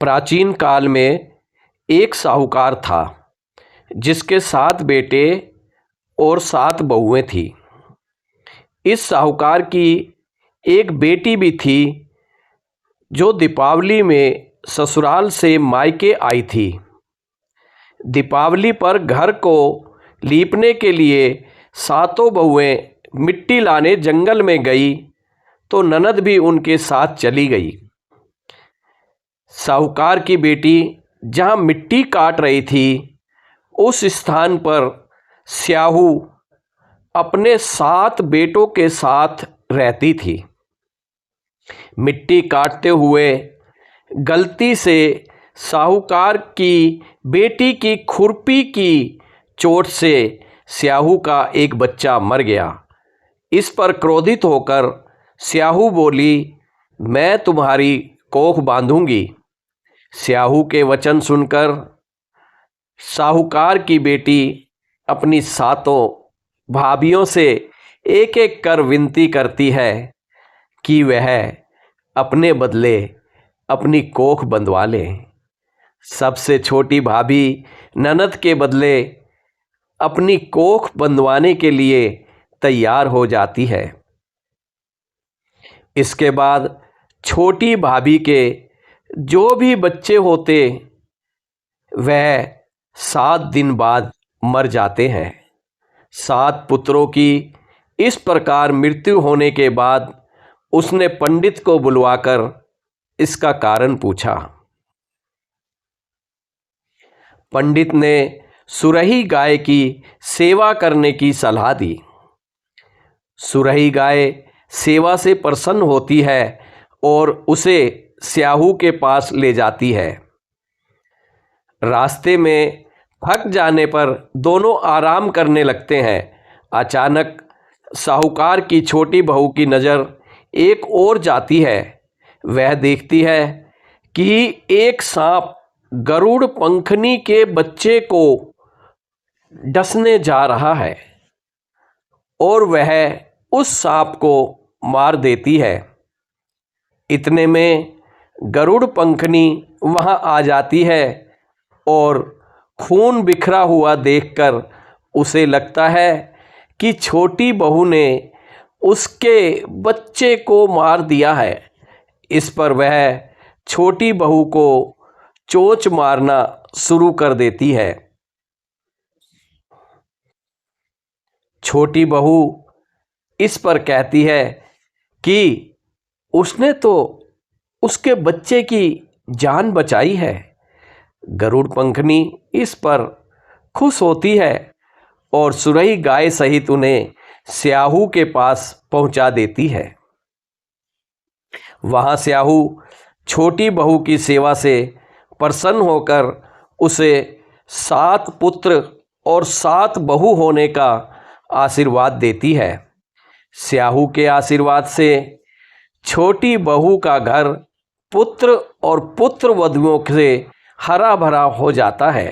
प्राचीन काल में एक साहूकार था जिसके 7 बेटे और 7 बहुएं थी। इस साहूकार की एक बेटी भी थी जो दीपावली में ससुराल से मायके आई थी। दीपावली पर घर को लीपने के लिए 7 बहुएं मिट्टी लाने जंगल में गई तो ननद भी उनके साथ चली गई। साहूकार की बेटी जहाँ मिट्टी काट रही थी उस स्थान पर स्याहू अपने 7 बेटों के साथ रहती थी। मिट्टी काटते हुए गलती से साहूकार की बेटी की खुरपी की चोट से स्याहू का एक बच्चा मर गया। इस पर क्रोधित होकर स्याहू बोली, मैं तुम्हारी कोख बांधूंगी। स्याहू के वचन सुनकर साहूकार की बेटी अपनी 7 भाभियों से एक एक कर विनती करती है कि वह अपने बदले अपनी कोख बंधवा ले। सबसे छोटी भाभी ननद के बदले अपनी कोख बंधवाने के लिए तैयार हो जाती है। इसके बाद छोटी भाभी के जो भी बच्चे होते वह 7 दिन बाद मर जाते हैं। 7 पुत्रों की इस प्रकार मृत्यु होने के बाद उसने पंडित को बुलवाकर इसका कारण पूछा। पंडित ने सुरही गाय की सेवा करने की सलाह दी। सुरही गाय सेवा से प्रसन्न होती है और उसे स्याहू के पास ले जाती है। रास्ते में थक जाने पर दोनों आराम करने लगते हैं। अचानक साहूकार की छोटी बहू की नज़र एक ओर जाती है। वह देखती है कि एक सांप गरुड़ पंखनी के बच्चे को डसने जा रहा है और वह उस सांप को मार देती है। इतने में गरुड़ पंखनी वहां आ जाती है और खून बिखरा हुआ देखकर उसे लगता है कि छोटी बहू ने उसके बच्चे को मार दिया है। इस पर वह छोटी बहू को चोंच मारना शुरू कर देती है। छोटी बहू इस पर कहती है कि उसने तो उसके बच्चे की जान बचाई है। गरुड़ पंखनी इस पर खुश होती है और सुरही गाय सहित उन्हें स्याहू के पास पहुंचा देती है। वहां स्याहू छोटी बहू की सेवा से प्रसन्न होकर उसे 7 पुत्र और 7 बहू होने का आशीर्वाद देती है। स्याहू के आशीर्वाद से छोटी बहू का घर पुत्र और पुत्र वधुओं से हरा भरा हो जाता है।